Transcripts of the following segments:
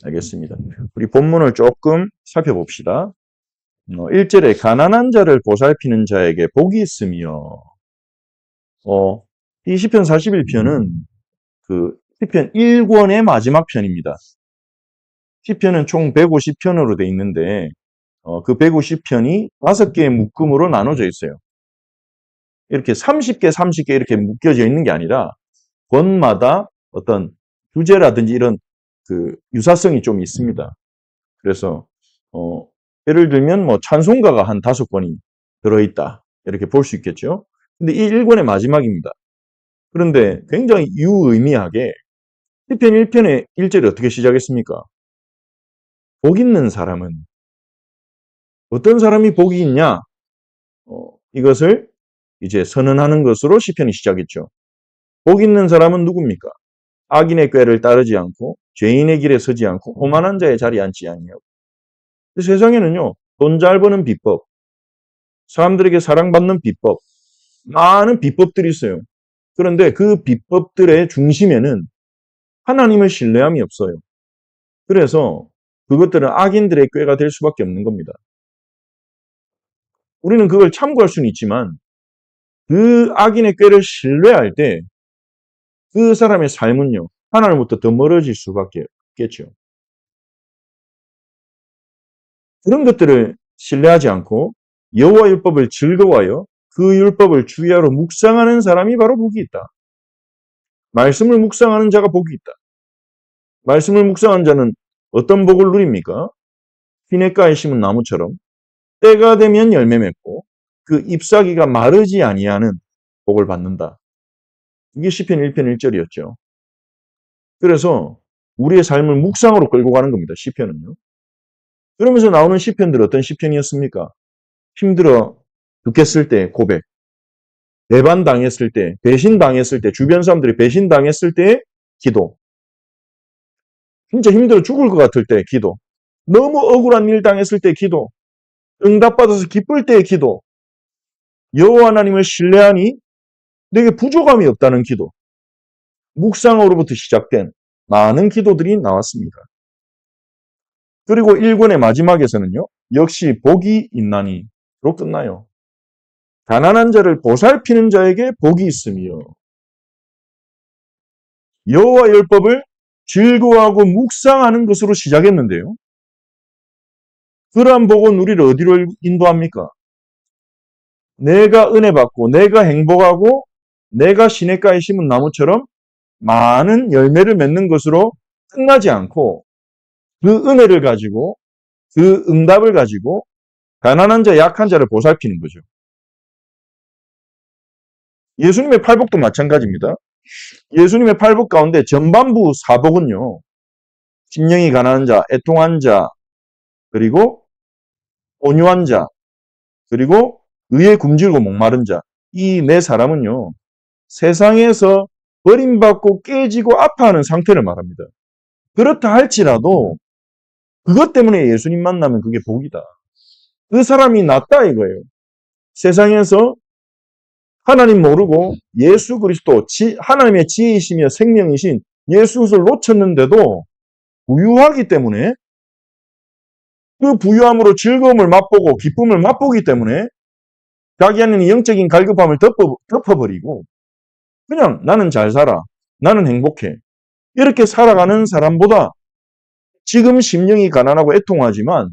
알겠습니다. 우리 본문을 조금 살펴봅시다. 1절에 가난한 자를 보살피는 자에게 복이 있으며, 이 시편 41편은 그 시편 1권의 마지막 편입니다. 시편은 총 150편으로 돼 있는데, 그 150편이 5개의 묶음으로 나눠져 있어요. 이렇게 30개, 30개 이렇게 묶여져 있는 게 아니라, 권마다 어떤 주제라든지 이런 그 유사성이 좀 있습니다. 그래서, 예를 들면 뭐 찬송가가 한 5권이 들어있다. 이렇게 볼 수 있겠죠. 근데 이 1권의 마지막입니다. 그런데 굉장히 유의미하게 시편 1편의 1절이 어떻게 시작했습니까? 복 있는 사람은 어떤 사람이 복이 있냐? 이것을 이제 선언하는 것으로 시편이 시작했죠. 복 있는 사람은 누굽니까? 악인의 꾀를 따르지 않고 죄인의 길에 서지 않고 오만한 자의 자리에 앉지 아니하고. 세상에는요, 돈 잘 버는 비법, 사람들에게 사랑받는 비법, 많은 비법들이 있어요. 그런데 그 비법들의 중심에는 하나님을 신뢰함이 없어요. 그래서 그것들은 악인들의 꾀가 될 수밖에 없는 겁니다. 우리는 그걸 참고할 수는 있지만 그 악인의 꾀를 신뢰할 때 그 사람의 삶은요, 하나님부터 더 멀어질 수밖에 없겠죠. 그런 것들을 신뢰하지 않고 여호와 율법을 즐거워하여 그 율법을 주야로 묵상하는 사람이 바로 복이 있다. 말씀을 묵상하는 자가 복이 있다. 말씀을 묵상한 자는 어떤 복을 누립니까? 시냇가에 심은 나무처럼 때가 되면 열매 맺고 그 잎사귀가 마르지 아니하는 복을 받는다. 이게 시편 1편 1절이었죠. 그래서 우리의 삶을 묵상으로 끌고 가는 겁니다. 시편은요. 그러면서 나오는 시편들 어떤 시편이었습니까? 힘들어 죽겠을 때 고백, 배반당했을 때, 배신당했을 때, 주변 사람들이 배신당했을 때의 기도, 진짜 힘들어 죽을 것 같을 때 기도, 너무 억울한 일 당했을 때 기도, 응답받아서 기쁠 때의 기도, 여호와 하나님을 신뢰하니 내게 부족함이 없다는 기도, 묵상으로부터 시작된 많은 기도들이 나왔습니다. 그리고 1권의 마지막에서는요, 역시 복이 있나니로 끝나요. 가난한 자를 보살피는 자에게 복이 있으며 여호와 율법을 즐거워하고 묵상하는 것으로 시작했는데요. 그러한 복은 우리를 어디로 인도합니까? 내가 은혜 받고 내가 행복하고 내가 시냇가에 심은 나무처럼 많은 열매를 맺는 것으로 끝나지 않고 그 은혜를 가지고 그 응답을 가지고 가난한 자, 약한 자를 보살피는 거죠. 예수님의 팔복도 마찬가지입니다. 예수님의 팔복 가운데 전반부 사복은요. 심령이 가난한 자, 애통한 자, 그리고 온유한 자, 그리고 의에 굶주리고 목마른 자. 이 네 사람은요. 세상에서 버림받고 깨지고 아파하는 상태를 말합니다. 그렇다 할지라도 그것 때문에 예수님 만나면 그게 복이다. 그 사람이 낫다 이거예요. 세상에서 하나님 모르고 예수 그리스도 하나님의 지혜이시며 생명이신 예수를 놓쳤는데도 부유하기 때문에 그 부유함으로 즐거움을 맛보고 기쁨을 맛보기 때문에 자기 안에는 영적인 갈급함을 덮어버리고 그냥 나는 잘 살아. 나는 행복해. 이렇게 살아가는 사람보다 지금 심령이 가난하고 애통하지만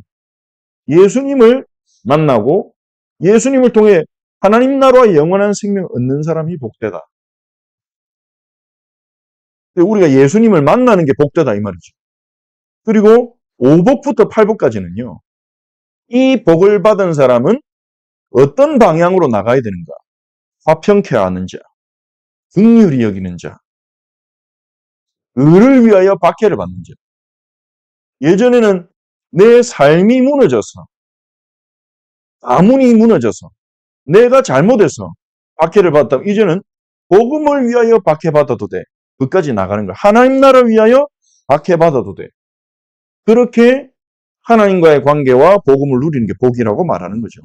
예수님을 만나고 예수님을 통해 하나님 나라와 영원한 생명을 얻는 사람이 복되다. 우리가 예수님을 만나는 게 복되다 이 말이죠. 그리고 5복부터 8복까지는요. 이 복을 받은 사람은 어떤 방향으로 나가야 되는가? 화평케 하는 자, 긍휼히 여기는 자, 의를 위하여 박해를 받는 자. 예전에는 내 삶이 무너져서, 가문이 무너져서, 내가 잘못해서 박해를 받았다면 이제는 복음을 위하여 박해받아도 돼. 끝까지 나가는 거야. 하나님 나라 위하여 박해받아도 돼. 그렇게 하나님과의 관계와 복음을 누리는 게 복이라고 말하는 거죠.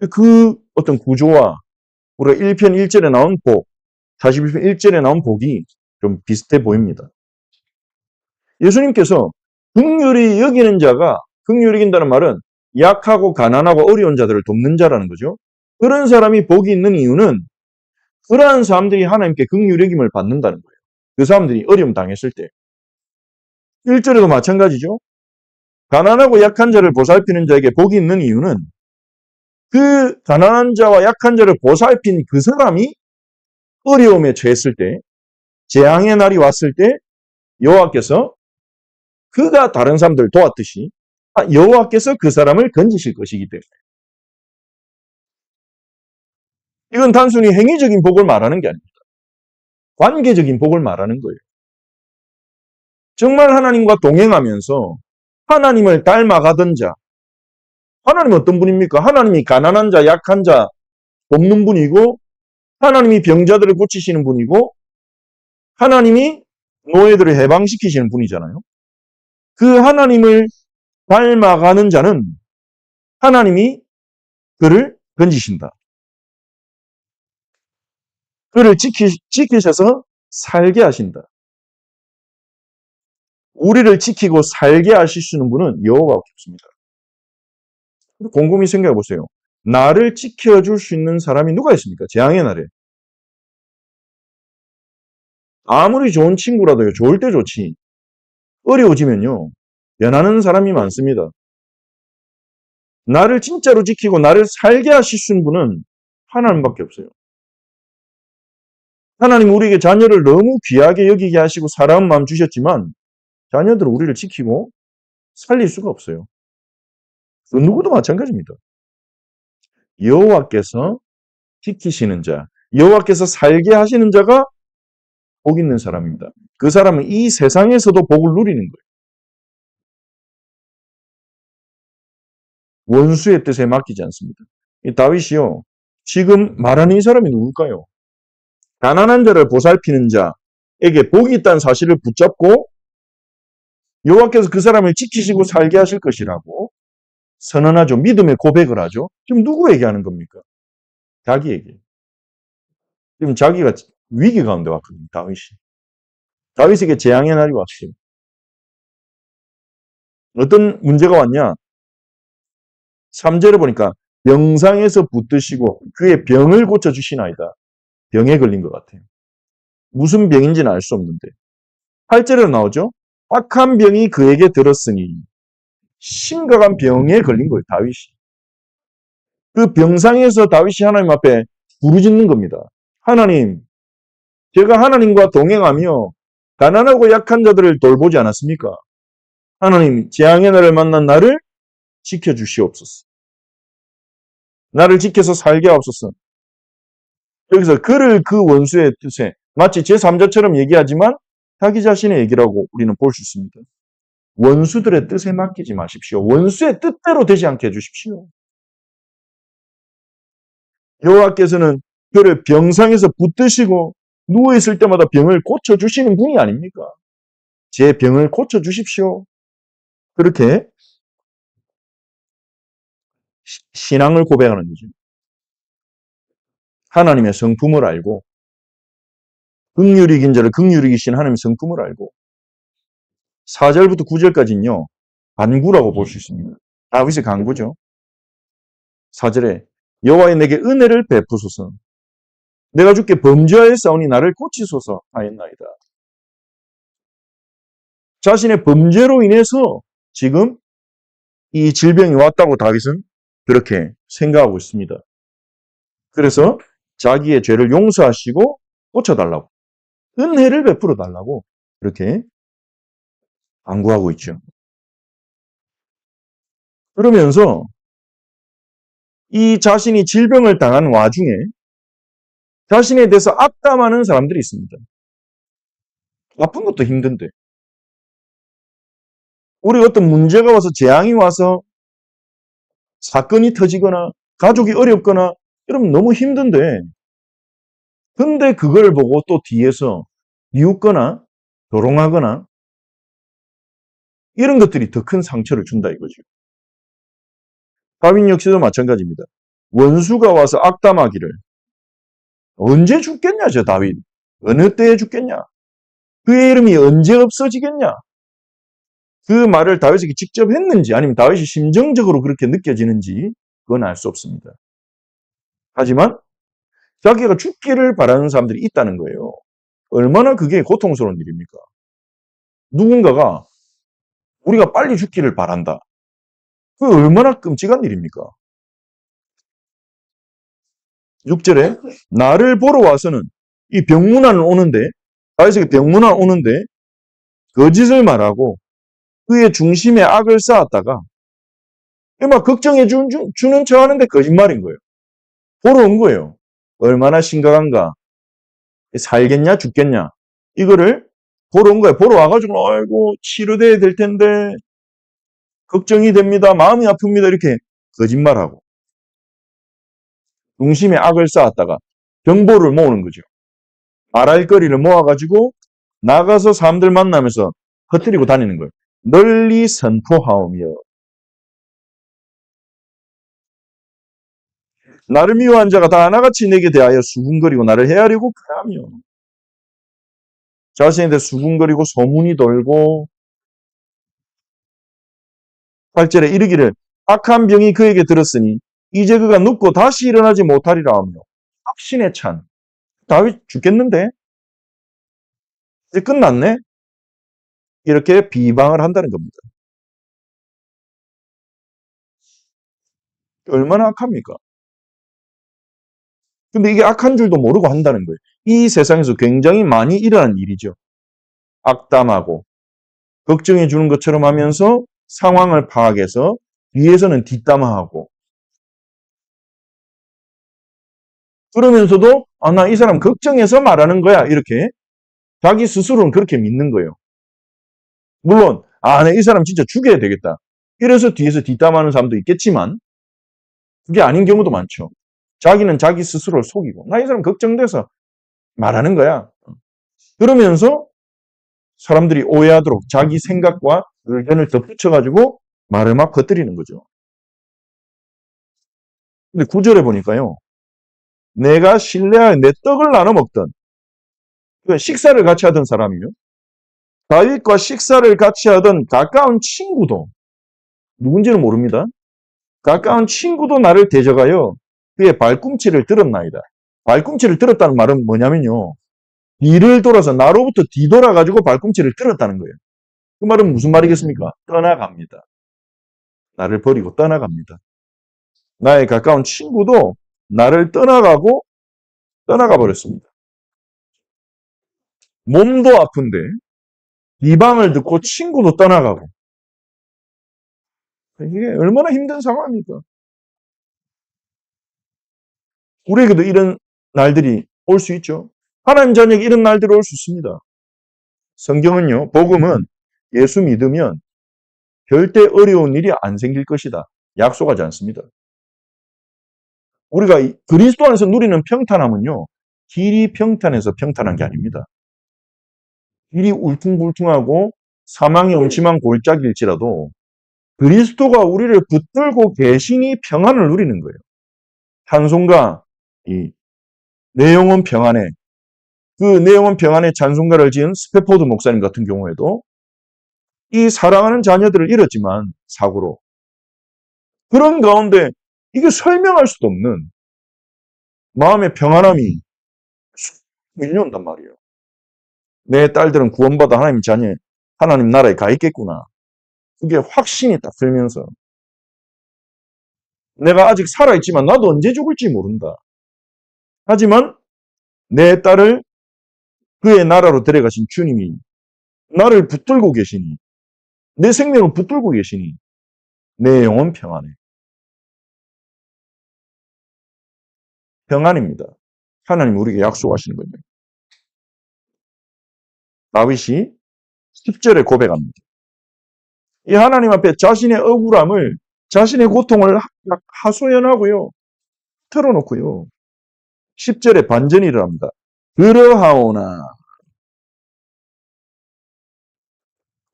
그 어떤 구조와 우리가 1편 1절에 나온 복, 41편 1절에 나온 복이 좀 비슷해 보입니다. 예수님께서 긍휼히 여기는 자가, 긍휼히 여긴다는 말은 약하고 가난하고 어려운 자들을 돕는 자라는 거죠. 그런 사람이 복이 있는 이유는 그러한 사람들이 하나님께 긍휼히 여김을 받는다는 거예요. 그 사람들이 어려움 당했을 때. 1절에도 마찬가지죠. 가난하고 약한 자를 보살피는 자에게 복이 있는 이유는 그 가난한 자와 약한 자를 보살핀 그 사람이 어려움에 처했을 때, 재앙의 날이 왔을 때 여호와께서 그가 다른 사람들을 도왔듯이 여호와께서 그 사람을 건지실 것이기 때문에. 이건 단순히 행위적인 복을 말하는 게 아닙니다. 관계적인 복을 말하는 거예요. 정말 하나님과 동행하면서 하나님을 닮아가던 자. 하나님은 어떤 분입니까? 하나님이 가난한 자, 약한 자 돕는 분이고, 하나님이 병자들을 고치시는 분이고, 하나님이 노예들을 해방시키시는 분이잖아요. 그 하나님을 닮아가는 자는 하나님이 그를 건지신다. 그를 지키셔서 살게 하신다. 우리를 지키고 살게 하실 수 있는 분은 여호와밖에 없습니다. 곰곰이 생각해 보세요. 나를 지켜줄 수 있는 사람이 누가 있습니까? 재앙의 날에. 아무리 좋은 친구라도요. 좋을 때 좋지. 어려워지면요. 변하는 사람이 많습니다. 나를 진짜로 지키고 나를 살게 하실 수 있는 분은 하나님밖에 없어요. 하나님 우리에게 자녀를 너무 귀하게 여기게 하시고 사랑하는 마음 주셨지만 자녀들은 우리를 지키고 살릴 수가 없어요. 그 누구도 마찬가지입니다. 여호와께서 지키시는 자, 여호와께서 살게 하시는 자가 복 있는 사람입니다. 그 사람은 이 세상에서도 복을 누리는 거예요. 원수의 뜻에 맡기지 않습니다. 이 다윗이요. 지금 말하는 이 사람이 누굴까요? 가난한 자를 보살피는 자에게 복이 있다는 사실을 붙잡고 여호와께서 그 사람을 지키시고 살게 하실 것이라고 선언하죠. 믿음의 고백을 하죠. 지금 누구에게 하는 겁니까? 자기에게. 지금 자기가 위기 가운데 왔거든요. 다윗이. 다윗에게 재앙의 날이 왔어요. 어떤 문제가 왔냐? 3절에 보니까 병상에서 붙드시고 그의 병을 고쳐주시나이다. 병에 걸린 것 같아요. 무슨 병인지는 알 수 없는데. 8절에 나오죠. 악한 병이 그에게 들었으니 심각한 병에 걸린 거예요. 다윗이. 그 병상에서 다윗이 하나님 앞에 부르짖는 겁니다. 하나님, 제가 하나님과 동행하며 가난하고 약한 자들을 돌보지 않았습니까? 하나님, 재앙의 날을 만난 나를 지켜주시옵소서. 나를 지켜서 살게 하옵소서. 여기서 그를 그 원수의 뜻에 마치 제3자처럼 얘기하지만 자기 자신의 얘기라고 우리는 볼 수 있습니다. 원수들의 뜻에 맡기지 마십시오. 원수의 뜻대로 되지 않게 해주십시오. 여호와께서는 그를 병상에서 붙드시고 누워있을 때마다 병을 고쳐주시는 분이 아닙니까? 제 병을 고쳐주십시오. 그렇게 신앙을 고백하는 거죠. 하나님의 성품을 알고 긍휼히 이긴 자를 긍휼히 이기신 하나님의 성품을 알고 4절부터 9절까지는요. 간구라고 볼 수 있습니다. 다윗의 간구죠. 4절에 여호와여 내게 은혜를 베푸소서. 내가 주께 범죄하였사오니 나를 고치소서 하였나이다. 자신의 범죄로 인해서 지금 이 질병이 왔다고 다윗은 그렇게 생각하고 있습니다. 그래서 자기의 죄를 용서하시고 고쳐달라고, 은혜를 베풀어 달라고 그렇게 간구하고 있죠. 그러면서 이 자신이 질병을 당한 와중에 자신에 대해서 악담하는 사람들이 있습니다. 아픈 것도 힘든데. 우리 어떤 문제가 와서 재앙이 와서 사건이 터지거나 가족이 어렵거나 이러면 너무 힘든데 근데 그걸 보고 또 뒤에서 미웃거나 조롱하거나 이런 것들이 더 큰 상처를 준다 이거죠. 다윗 역시도 마찬가지입니다. 원수가 와서 악담하기를 언제 죽겠냐 저 다윗. 어느 때에 죽겠냐. 그의 이름이 언제 없어지겠냐. 그 말을 다윗에게 직접 했는지 아니면 다윗이 심정적으로 그렇게 느껴지는지 그건 알 수 없습니다. 하지만 자기가 죽기를 바라는 사람들이 있다는 거예요. 얼마나 그게 고통스러운 일입니까? 누군가가 우리가 빨리 죽기를 바란다. 그게 얼마나 끔찍한 일입니까? 6절에 나를 보러 와서는 이 병문안을 오는데 다윗에게 병문안 오는데 거짓을 말하고 그의 중심에 악을 쌓았다가 막 걱정해 주는 척 하는데 거짓말인 거예요. 보러 온 거예요. 얼마나 심각한가. 살겠냐 죽겠냐. 이거를 보러 온 거예요. 보러 와가지고 아이고 치료돼야 될 텐데 걱정이 됩니다. 마음이 아픕니다. 이렇게 거짓말하고 중심에 악을 쌓았다가 정보를 모으는 거죠. 말할 거리를 모아가지고 나가서 사람들 만나면서 퍼뜨리고 다니는 거예요. 널리 선포하오며 나를 미워한 자가 다 하나같이 내게 대하여 수군거리고 나를 헤아리고 그라며 자신에 대해 수군거리고 소문이 돌고 8절에 이르기를 악한 병이 그에게 들었으니 이제 그가 눕고 다시 일어나지 못하리라 하며 확신에 찬 다윗 죽겠는데 이제 끝났네 이렇게 비방을 한다는 겁니다. 얼마나 악합니까? 근데 이게 악한 줄도 모르고 한다는 거예요. 이 세상에서 굉장히 많이 일어난 일이죠. 악담하고 걱정해 주는 것처럼 하면서 상황을 파악해서 뒤에서는 뒷담화하고 그러면서도 나 이 사람 걱정해서 말하는 거야 이렇게 자기 스스로는 그렇게 믿는 거예요. 물론 이 사람 진짜 죽여야 되겠다. 이래서 뒤에서 뒷담화하는 사람도 있겠지만 그게 아닌 경우도 많죠. 자기는 자기 스스로를 속이고 나 이 사람 걱정돼서 말하는 거야. 그러면서 사람들이 오해하도록 자기 생각과 의견을 덧붙여가지고 말을 막 퍼뜨리는 거죠. 근데 9절에 보니까요. 내가 신뢰하여 내 떡을 나눠 먹던 식사를 같이 하던 사람이요. 다윗과 식사를 같이 하던 가까운 친구도 누군지는 모릅니다. 가까운 친구도 나를 대적하여 그의 발꿈치를 들었나이다. 발꿈치를 들었다는 말은 뭐냐면요. 뒤를 돌아서 나로부터 뒤돌아가지고 발꿈치를 들었다는 거예요. 그 말은 무슨 말이겠습니까? 떠나갑니다. 나를 버리고 떠나갑니다. 나의 가까운 친구도 나를 떠나가 버렸습니다. 몸도 아픈데 비방을 듣고 친구도 떠나가고 이게 얼마나 힘든 상황입니까? 우리에게도 이런 날들이 올 수 있죠. 하나님 자녀에게 이런 날들이 올 수 있습니다. 성경은요, 복음은 예수 믿으면 절대 어려운 일이 안 생길 것이다. 약속하지 않습니다. 우리가 그리스도 안에서 누리는 평탄함은요, 길이 평탄해서 평탄한 게 아닙니다. 길이 울퉁불퉁하고 사망의 음침한 골짜기일지라도 그리스도가 우리를 붙들고 계시니 평안을 누리는 거예요. 찬송가, 내 영혼 평안에 그 내 영혼 평안에 찬송가를 지은 스페포드 목사님 같은 경우에도 이 사랑하는 자녀들을 잃었지만 사고로 그런 가운데 이게 설명할 수도 없는 마음의 평안함이 밀려온단 말이에요. 내 딸들은 구원받아 하나님 자녀, 하나님 나라에 가 있겠구나. 그게 확신이 딱 들면서 내가 아직 살아있지만 나도 언제 죽을지 모른다. 하지만 내 딸을 그의 나라로 데려가신 주님이 나를 붙들고 계시니 내 생명을 붙들고 계시니 내 영혼 평안해. 평안입니다. 하나님 우리에게 약속하시는 거예요. 다윗이 10절에 고백합니다. 이 하나님 앞에 자신의 억울함을 자신의 고통을 하소연하고요. 털어놓고요. 10절에 반전이 일어납니다. 그러하오나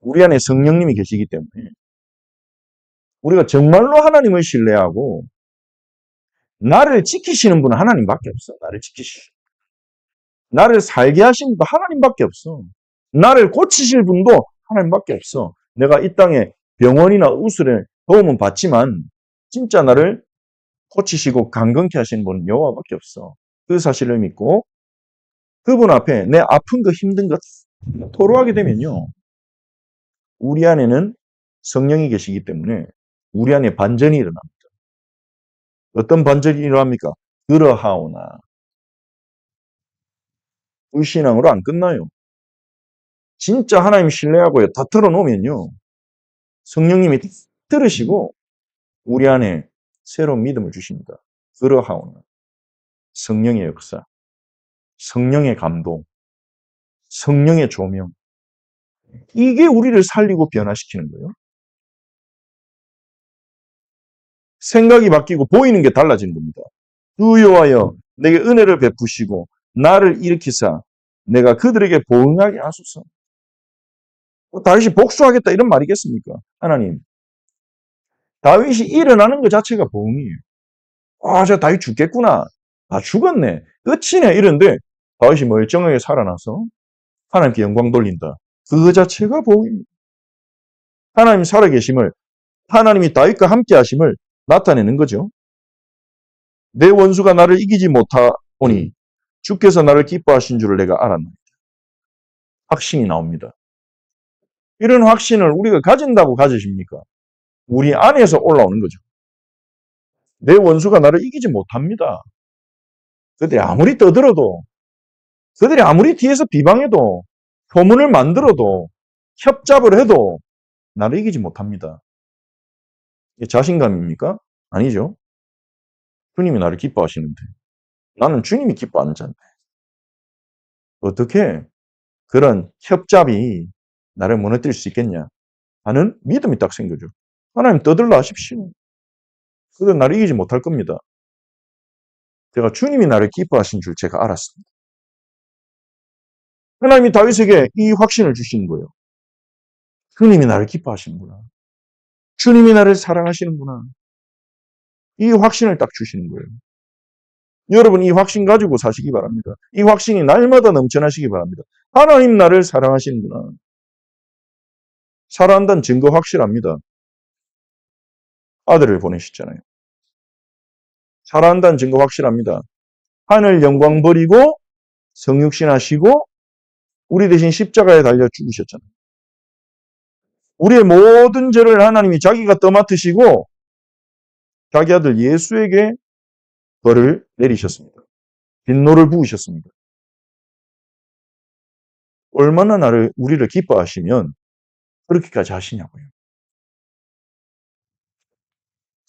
우리 안에 성령님이 계시기 때문에 우리가 정말로 하나님을 신뢰하고 나를 지키시는 분은 하나님밖에 없어. 나를 지키시는 나를 살게 하신 분도 하나님밖에 없어. 나를 고치실 분도 하나님밖에 없어. 내가 이 땅에 병원이나 의술에 도움은 받지만 진짜 나를 고치시고 강건케 하시는 분은 여호와밖에 없어. 그 사실을 믿고 그분 앞에 내 아픈 거 힘든 거 토로하게 되면요. 우리 안에는 성령이 계시기 때문에 우리 안에 반전이 일어납니다. 어떤 반전이 일어납니까? 그러하오나. 불신앙으로 안 끝나요. 진짜 하나님 신뢰하고요. 다 털어놓으면요. 성령님이 들으시고 우리 안에 새로운 믿음을 주십니다. 그러하오나. 성령의 역사, 성령의 감동, 성령의 조명. 이게 우리를 살리고 변화시키는 거예요. 생각이 바뀌고 보이는 게 달라지는 겁니다. 주 여호와여 내게 은혜를 베푸시고 나를 일으키사 내가 그들에게 보응하게 하소서. 다윗이 복수하겠다 이런 말이겠습니까? 하나님. 다윗이 일어나는 것 자체가 보응이에요. 아, 저 다윗 죽겠구나. 아, 죽었네. 끝이네. 이런데 다윗이 멀쩡하게 살아나서 하나님께 영광 돌린다. 그 자체가 보응입니다. 하나님 살아계심을, 하나님이 다윗과 함께 하심을 나타내는 거죠. 내 원수가 나를 이기지 못하오니 주께서 나를 기뻐하신 줄을 내가 알았나이다. 확신이 나옵니다. 이런 확신을 우리가 가진다고 가지십니까? 우리 안에서 올라오는 거죠. 내 원수가 나를 이기지 못합니다. 그들이 아무리 떠들어도, 그들이 아무리 뒤에서 비방해도, 소문을 만들어도, 협잡을 해도 나를 이기지 못합니다. 이게 자신감입니까? 아니죠. 주님이 나를 기뻐하시는데 나는 주님이 기뻐하는 자인데 어떻게 그런 협잡이 나를 무너뜨릴 수 있겠냐 하는 믿음이 딱 생겨죠. 하나님 떠들라 하십시오. 그들 나를 이기지 못할 겁니다. 제가 주님이 나를 기뻐하신 줄 제가 알았습니다. 하나님이 다윗에게 이 확신을 주시는 거예요. 주님이 나를 기뻐하시는구나. 주님이 나를 사랑하시는구나. 이 확신을 딱 주시는 거예요. 여러분 이 확신 가지고 사시기 바랍니다. 이 확신이 날마다 넘쳐나시기 바랍니다. 하나님 나를 사랑하시는구나. 사랑한다는 증거 확실합니다. 아들을 보내셨잖아요. 사랑한다는 증거 확실합니다. 하늘 영광 버리고 성육신 하시고 우리 대신 십자가에 달려 죽으셨잖아요. 우리의 모든 죄를 하나님이 자기가 떠맡으시고 자기 아들 예수에게 벌을 내리셨습니다. 빈노를 부으셨습니다. 얼마나 우리를 기뻐하시면 그렇게까지 하시냐고요.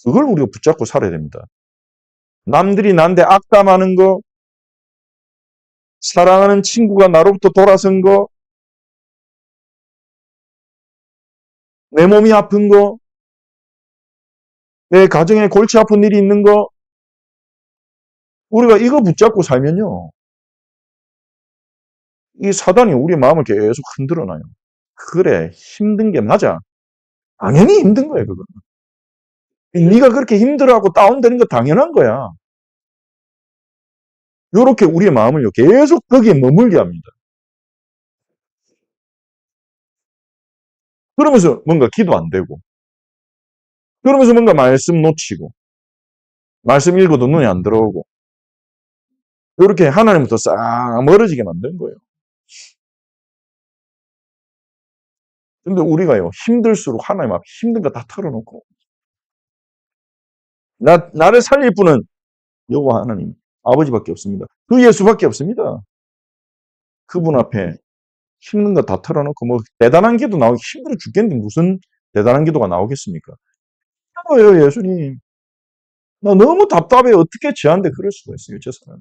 그걸 우리가 붙잡고 살아야 됩니다. 남들이 나한테 악담하는 거, 사랑하는 친구가 나로부터 돌아선 거, 내 몸이 아픈 거, 내 가정에 골치 아픈 일이 있는 거, 우리가 이거 붙잡고 살면요. 이 사단이 우리 마음을 계속 흔들어놔요. 그래, 힘든 게 맞아. 당연히 힘든 거예요, 그거는. 네가 그렇게 힘들어하고 다운되는 거 당연한 거야. 이렇게 우리의 마음을요, 계속 거기에 머물게 합니다. 그러면서 뭔가 기도 안 되고, 그러면서 뭔가 말씀 놓치고, 말씀 읽어도 눈에 안 들어오고, 이렇게 하나님부터 싹 멀어지게 만든 거예요. 근데 우리가요, 힘들수록 하나님 앞에 힘든 거 다 털어놓고, 나를 살릴 분은 여호와 하나님, 아버지밖에 없습니다. 그 예수밖에 없습니다. 그분 앞에 힘든 거 다 털어놓고, 뭐, 대단한 기도 나오기 힘들어 죽겠는데 무슨 대단한 기도가 나오겠습니까? 힘들어요, 예수님. 나 너무 답답해. 어떻게 저한테 그럴 수가 있어요, 저 사람.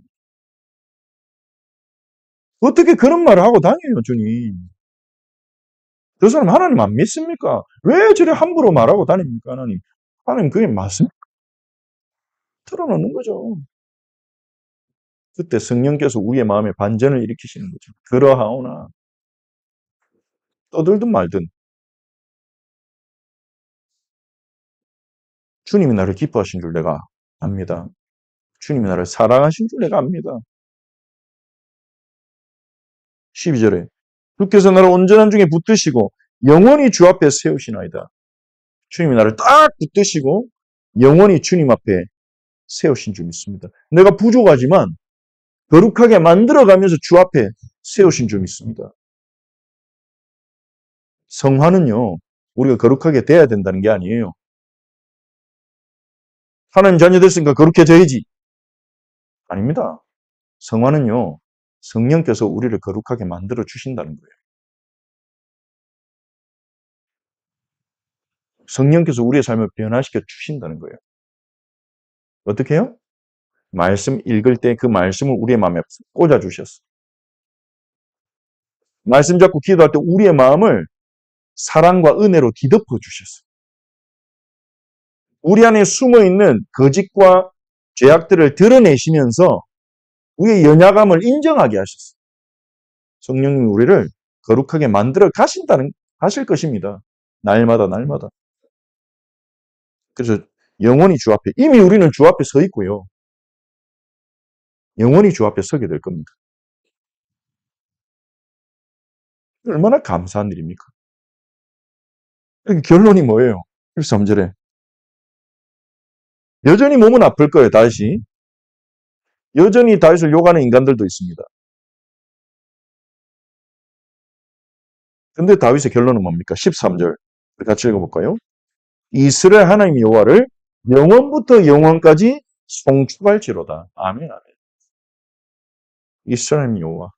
어떻게 그런 말을 하고 다녀요, 주님. 저 사람 하나님 안 믿습니까? 왜 저래 함부로 말하고 다닙니까, 하나님? 하나님 그게 맞습니까? 털어놓는 거죠. 그때 성령께서 우리의 마음에 반전을 일으키시는 거죠. 그러하오나 떠들든 말든 주님이 나를 기뻐하신 줄 내가 압니다. 주님이 나를 사랑하신 줄 내가 압니다. 12절에 주께서 나를 온전한 중에 붙드시고 영원히 주 앞에 세우시나이다. 주님이 나를 딱 붙드시고 영원히 주님 앞에 세우신 줄 믿습니다. 내가 부족하지만 거룩하게 만들어가면서 주 앞에 세우신 줄 믿습니다. 성화는요, 우리가 거룩하게 돼야 된다는 게 아니에요. 하나님 자녀 됐으니까 거룩해져야지. 아닙니다. 성화는요, 성령께서 우리를 거룩하게 만들어 주신다는 거예요. 성령께서 우리의 삶을 변화시켜 주신다는 거예요. 어떻게 해요? 말씀 읽을 때 그 말씀을 우리의 마음에 꽂아 주셨어. 말씀 잡고 기도할 때 우리의 마음을 사랑과 은혜로 뒤덮어 주셨어. 우리 안에 숨어있는 거짓과 죄악들을 드러내시면서 우리의 연약함을 인정하게 하셨어. 성령님이 우리를 거룩하게 만들어 가실 것입니다. 날마다. 그래서 영원히 주 앞에, 이미 우리는 주 앞에 서 있고요. 영원히 주 앞에 서게 될 겁니다. 얼마나 감사한 일입니까? 결론이 뭐예요? 13절에. 여전히 몸은 아플 거예요, 다윗이. 여전히 다윗을 욕하는 인간들도 있습니다. 근데 다윗의 결론은 뭡니까? 13절. 같이 읽어볼까요? 이스라엘 하나님 여호와를 영원부터 영원까지 송축할지로다. 아멘. 이스라엘 여호와,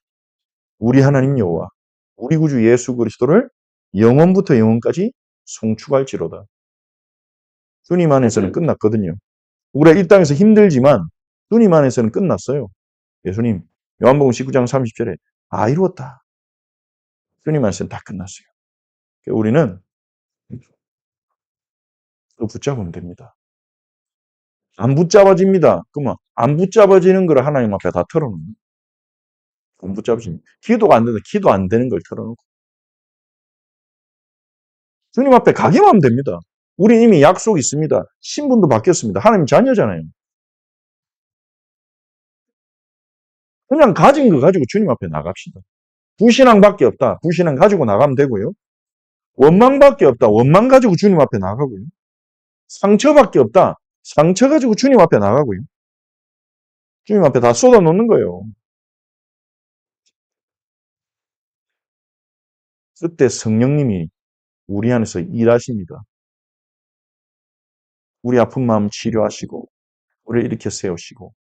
우리 하나님 여호와, 우리 구주 예수 그리스도를 영원부터 영원까지 송축할지로다. 주님 안에서는 끝났거든요. 우리가 이 땅에서 힘들지만 주님 안에서는 끝났어요. 예수님, 요한복음 19장 30절에 이루었다. 주님 안에서는 다 끝났어요. 우리는 또 붙잡으면 됩니다. 안 붙잡아집니다. 그러면 안 붙잡아지는 걸 하나님 앞에 다 털어놓는 거예요. 안 붙잡아집니다. 기도가 안 되는데 기도 안 되는 걸 털어놓고 주님 앞에 가기만 하면 됩니다. 우리 이미 약속이 있습니다. 신분도 바뀌었습니다. 하나님 자녀잖아요. 그냥 가진 거 가지고 주님 앞에 나갑시다. 불신앙밖에 없다. 불신앙 가지고 나가면 되고요. 원망밖에 없다. 원망 가지고 주님 앞에 나가고요. 상처밖에 없다. 상처 가지고 주님 앞에 나가고요. 주님 앞에 다 쏟아놓는 거예요. 그때 성령님이 우리 안에서 일하십니다. 우리 아픈 마음 치료하시고 우리를 일으켜 세우시고.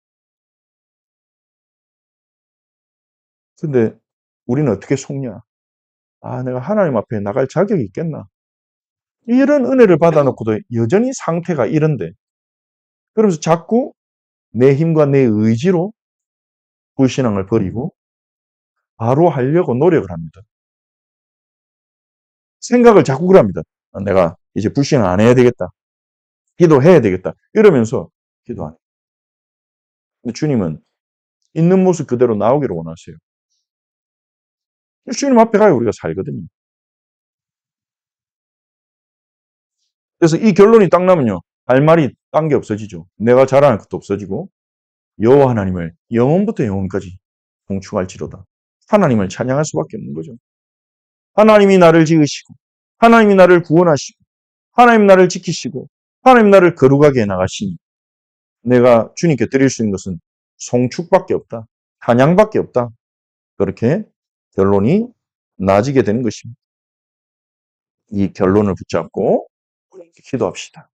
근데 우리는 어떻게 속냐? 내가 하나님 앞에 나갈 자격이 있겠나? 이런 은혜를 받아놓고도 여전히 상태가 이런데 그러면서 자꾸 내 힘과 내 의지로 불신앙을 버리고 바로 하려고 노력을 합니다. 생각을 자꾸 그럽니다. 내가 이제 불신앙 안 해야 되겠다. 기도해야 되겠다. 이러면서 기도 안 해요. 근데 주님은 있는 모습 그대로 나오기를 원하세요. 주님 앞에 가야 우리가 살거든요. 그래서 이 결론이 딱 나면요. 할 말이 딴 게 없어지죠. 내가 자랑할 것도 없어지고 여호와 하나님을 영원부터 영원까지 봉축할지로다. 하나님을 찬양할 수밖에 없는 거죠. 하나님이 나를 지으시고 하나님이 나를 구원하시고 하나님 나를 지키시고 하나님 나를 거룩하게 해나가시니 내가 주님께 드릴 수 있는 것은 송축밖에 없다. 찬양밖에 없다. 그렇게 결론이 나아지게 되는 것입니다. 이 결론을 붙잡고 기도합시다.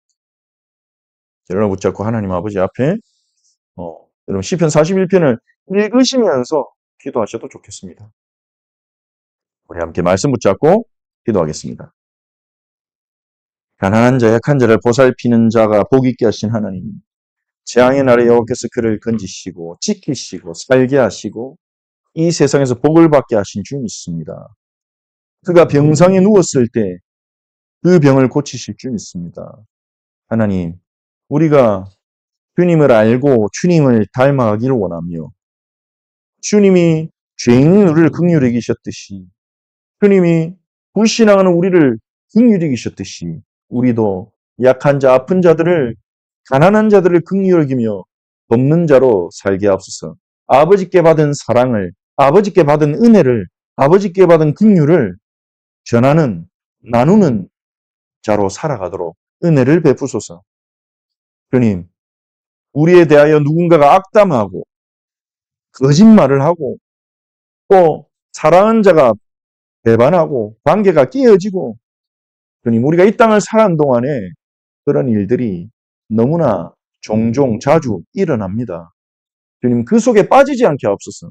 결론을 붙잡고 하나님 아버지 앞에 여러분 시편 41편을 읽으시면서 기도하셔도 좋겠습니다. 우리 함께 말씀 붙잡고 기도하겠습니다. 가난한 자, 약한 자를 보살피는 자가 복 있게 하신 하나님, 재앙의 날에 여호와께서 그를 건지시고 지키시고 살게 하시고 이 세상에서 복을 받게 하신 줄 믿습니다. 그가 병상에 누웠을 때 그 병을 고치실 줄 믿습니다. 하나님, 우리가 주님을 알고 주님을 닮아가기를 원하며 주님이 죄인인 우리를 긍휼히 여기셨듯이 주님이 불신앙하는 우리를 긍휼히 여기셨듯이 우리도 약한 자, 아픈 자들을 가난한 자들을 긍휼히 여기며 돕는 자로 살게 하옵소서. 아버지께 받은 사랑을, 아버지께 받은 은혜를, 아버지께 받은 긍휼을 전하는 나누는 자로 살아가도록 은혜를 베푸소서. 주님, 우리에 대하여 누군가가 악담하고 거짓말을 하고 또 사랑하는 자가 배반하고 관계가 깨어지고, 주님, 우리가 이 땅을 사는 동안에 그런 일들이 너무나 종종 자주 일어납니다. 주님, 그 속에 빠지지 않게 하옵소서.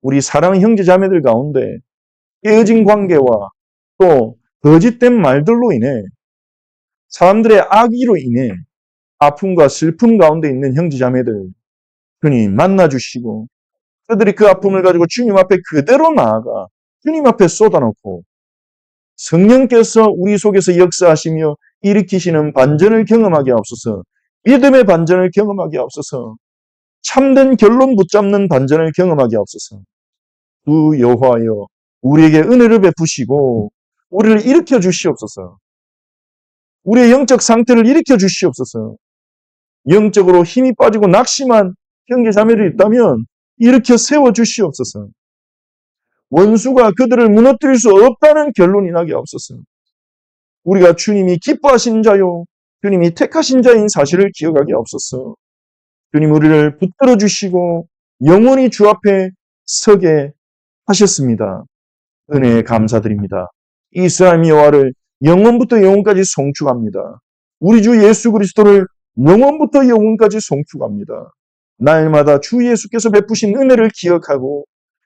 우리 사랑하는 형제 자매들 가운데 깨어진 관계와 또 거짓된 말들로 인해, 사람들의 악의로 인해 아픔과 슬픔 가운데 있는 형제 자매들, 주님 만나주시고 그들이 그 아픔을 가지고 주님 앞에 그대로 나아가 주님 앞에 쏟아놓고 성령께서 우리 속에서 역사하시며 일으키시는 반전을 경험하게 하옵소서. 믿음의 반전을 경험하게 하옵소서. 참된 결론 붙잡는 반전을 경험하게 하옵소서. 주 여호와여, 우리에게 은혜를 베푸시고 우리를 일으켜 주시옵소서. 우리의 영적 상태를 일으켜 주시옵소서. 영적으로 힘이 빠지고 낙심한 형제 자매들이 있다면 일으켜 세워 주시옵소서. 원수가 그들을 무너뜨릴 수 없다는 결론이 나게 하옵소서. 우리가 주님이 기뻐하신 자요, 주님이 택하신 자인 사실을 기억하게 하옵소서. 주님, 우리를 붙들어 주시고 영원히 주 앞에 서게 하셨습니다. 은혜에 감사드립니다. 이스라엘 여호와를 영원부터 영원까지 송축합니다. 우리 주 예수 그리스도를 영원부터 영원까지 송축합니다. 날마다 주 예수께서 베푸신 은혜를 기억하고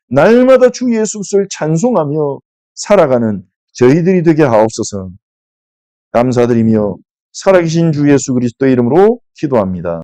날마다 주 예수를 찬송하며 살아가는 저희들이 되게 하옵소서. 감사드리며 살아계신 주 예수 그리스도의 이름으로 기도합니다.